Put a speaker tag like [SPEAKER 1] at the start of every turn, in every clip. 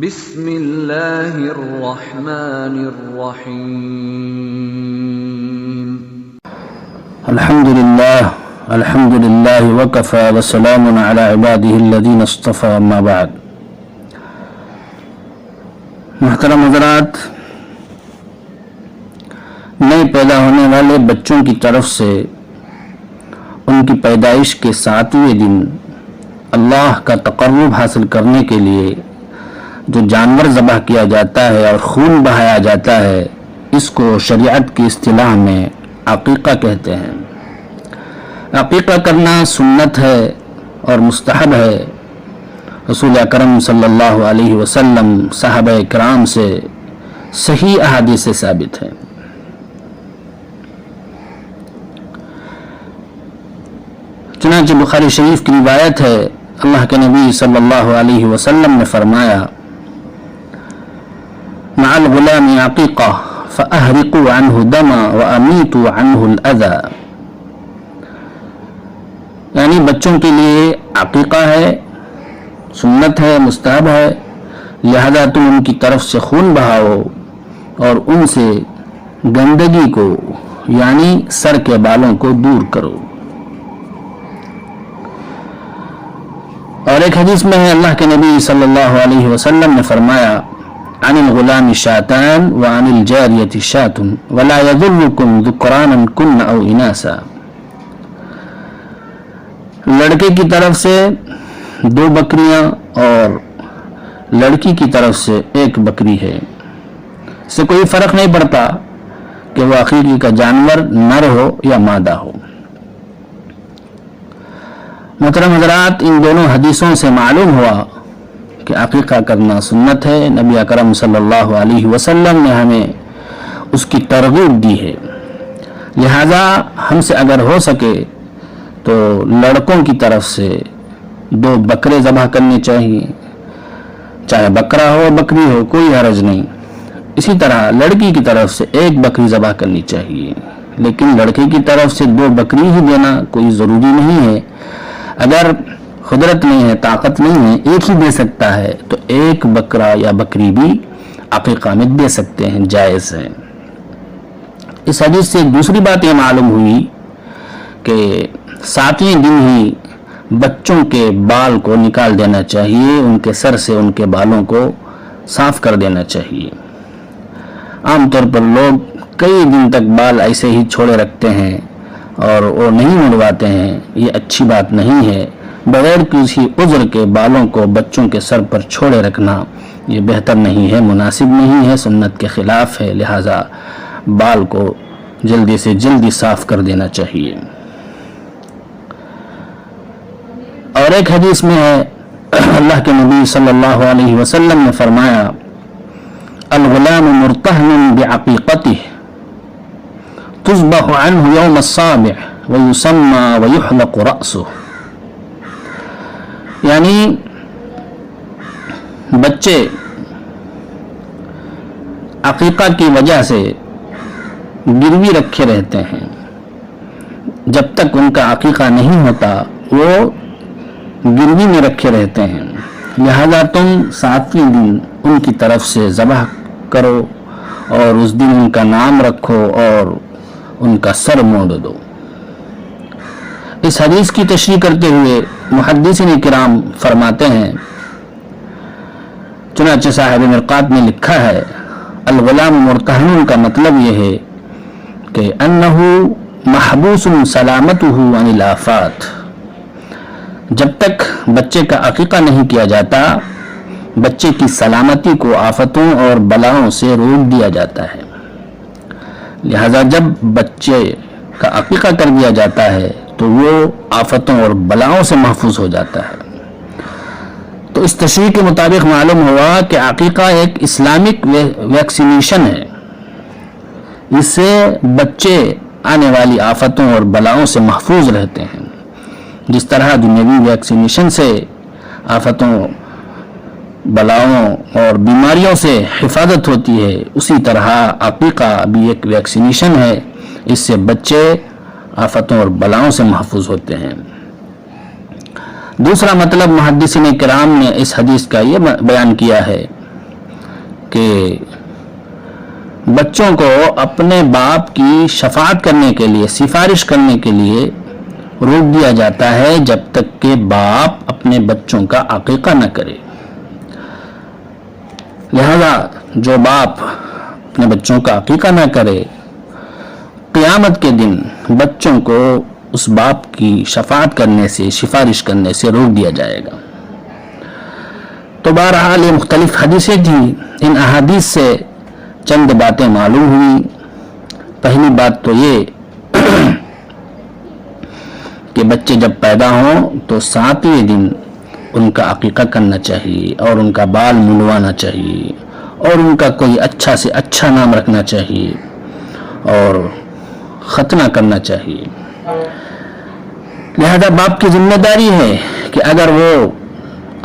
[SPEAKER 1] بسم اللہ الرحمن الرحیم
[SPEAKER 2] الحمد للہ وکفى وسلام علی عباده الذین اصطفى اما بعد۔ محترم حضرات، نئے پیدا ہونے والے بچوں کی طرف سے ان کی پیدائش کے 7ویں دن اللہ کا تقرب حاصل کرنے کے لیے جو جانور ذبح کیا جاتا ہے اور خون بہایا جاتا ہے، اس کو شریعت کی اصطلاح میں عقیقہ کہتے ہیں۔ عقیقہ کرنا سنت ہے اور مستحب ہے۔ رسول اکرم صلی اللہ علیہ وسلم، صحابہ کرام سے صحیح احادیث سے ثابت ہے۔ چنانچہ بخاری شریف کی روایت ہے، اللہ کے نبی صلی اللہ علیہ وسلم نے فرمایا، مع الغلام عقیقہ فأحرقوا عنہ دما وأمیتوا عنہ الأذى، یعنی بچوں کے لیے عقیقہ ہے، سنت ہے، مستحب ہے، لہذا تم ان کی طرف سے خون بہاؤ اور ان سے گندگی کو یعنی سر کے بالوں کو دور کرو۔ اور ایک حدیث میں ہے، اللہ کے نبی صلی اللہ علیہ وسلم نے فرمایا، عن الغلام شاتان وعن الجاریة شات ولا يضركم ذکرانا کن او اناسا، لڑکے کی طرف سے 2 بکریاں اور لڑکی کی طرف سے 1 بکری ہے، اس سے کوئی فرق نہیں پڑتا کہ وہ عقیقے کا جانور نر ہو یا مادہ ہو۔ محترم حضرات، ان دونوں حدیثوں سے معلوم ہوا کہ عقیقہ کرنا سنت ہے۔ نبی اکرم صلی اللہ علیہ وسلم نے ہمیں اس کی ترغیب دی ہے، لہذا ہم سے اگر ہو سکے تو لڑکوں کی طرف سے 2 بکرے ذبح کرنے چاہیے، چاہے بکرا ہو بکری ہو، کوئی حرج نہیں۔ اسی طرح لڑکی کی طرف سے 1 بکری ذبح کرنی چاہیے، لیکن لڑکے کی طرف سے 2 بکری ہی دینا کوئی ضروری نہیں ہے۔ اگر قدرت نہیں ہے، طاقت نہیں ہے، 1 ہی دے سکتا ہے تو 1 بکرا یا بکری بھی عقیقہ میں دے سکتے ہیں، جائز ہے۔ اس حدیث سے ایک دوسری بات یہ معلوم ہوئی کہ 7ویں دن ہی بچوں کے بال کو نکال دینا چاہیے، ان کے سر سے ان کے بالوں کو صاف کر دینا چاہیے۔ عام طور پر لوگ کئی دن تک بال ایسے ہی چھوڑے رکھتے ہیں اور وہ نہیں منڈواتے ہیں، یہ اچھی بات نہیں ہے۔ بغیر کسی عذر کے بالوں کو بچوں کے سر پر چھوڑے رکھنا یہ بہتر نہیں ہے، مناسب نہیں ہے، سنت کے خلاف ہے، لہذا بال کو جلدی سے جلدی صاف کر دینا چاہیے۔ اور ایک حدیث میں ہے، اللہ کے نبی صلی اللہ علیہ وسلم نے فرمایا، الغلام مرتہن بعقیقتہ تذبح عنہ یوم السابع ویسمى ویحلق رأسہ، یعنی بچے عقیقہ کی وجہ سے گروی رکھے رہتے ہیں، جب تک ان کا عقیقہ نہیں ہوتا وہ گروی میں رکھے رہتے ہیں، لہذا تم 7ویں دن ان کی طرف سے ذبح کرو اور اس دن ان کا نام رکھو اور ان کا سر موڑ دو۔ اس حدیث کی تشریح کرتے ہوئے محدثین کرام فرماتے ہیں، چنانچہ صاحب مرقات نے لکھا ہے، الغلام مرتہن کا مطلب یہ ہے کہ انہ محبوس سلامتہ عن الآفات، جب تک بچے کا عقیقہ نہیں کیا جاتا بچے کی سلامتی کو آفتوں اور بلاؤں سے روک دیا جاتا ہے، لہذا جب بچے کا عقیقہ کر دیا جاتا ہے تو وہ آفتوں اور بلاؤں سے محفوظ ہو جاتا ہے۔ تو اس تشریح کے مطابق معلوم ہوا کہ عقیقہ ایک اسلامک ویکسینیشن ہے، اس سے بچے آنے والی آفتوں اور بلاؤں سے محفوظ رہتے ہیں۔ جس طرح دنیاوی ویکسینیشن سے آفتوں، بلاؤں اور بیماریوں سے حفاظت ہوتی ہے، اسی طرح عقیقہ بھی ایک ویکسینیشن ہے، اس سے بچے آفتوں اور بلاؤں سے محفوظ ہوتے ہیں۔ دوسرا مطلب محدثین کرام نے اس حدیث کا یہ بیان کیا ہے کہ بچوں کو اپنے باپ کی شفاعت کرنے کے لیے، سفارش کرنے کے لیے روک دیا جاتا ہے جب تک کہ باپ اپنے بچوں کا عقیقہ نہ کرے۔ لہذا جو باپ اپنے بچوں کا عقیقہ نہ کرے، قیامت کے دن بچوں کو اس باپ کی شفاعت کرنے سے، سفارش کرنے سے روک دیا جائے گا۔ تو بہرحال یہ مختلف حدیثیں تھیں، ان احادیث سے چند باتیں معلوم ہوئی۔ پہلی بات تو یہ کہ بچے جب پیدا ہوں تو 7ویں دن ان کا عقیقہ کرنا چاہیے اور ان کا بال منڈوانا چاہیے اور ان کا کوئی اچھا سے اچھا نام رکھنا چاہیے اور ختنہ کرنا چاہیے۔ لہذا باپ کی ذمہ داری ہے کہ اگر وہ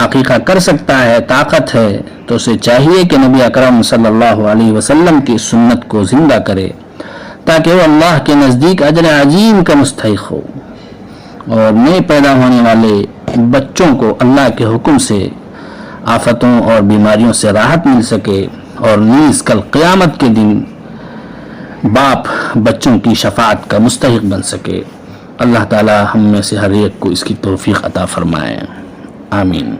[SPEAKER 2] عقیقہ کر سکتا ہے، طاقت ہے، تو اسے چاہیے کہ نبی اکرم صلی اللہ علیہ وسلم کی سنت کو زندہ کرے تاکہ وہ اللہ کے نزدیک اجر عظیم کا مستحق ہو اور نئے پیدا ہونے والے بچوں کو اللہ کے حکم سے آفتوں اور بیماریوں سے راحت مل سکے اور نیز کل قیامت کے دن باپ بچوں کی شفاعت کا مستحق بن سکے۔ اللہ تعالی ہم میں سے ہر ایک کو اس کی توفیق عطا فرمائے، آمین۔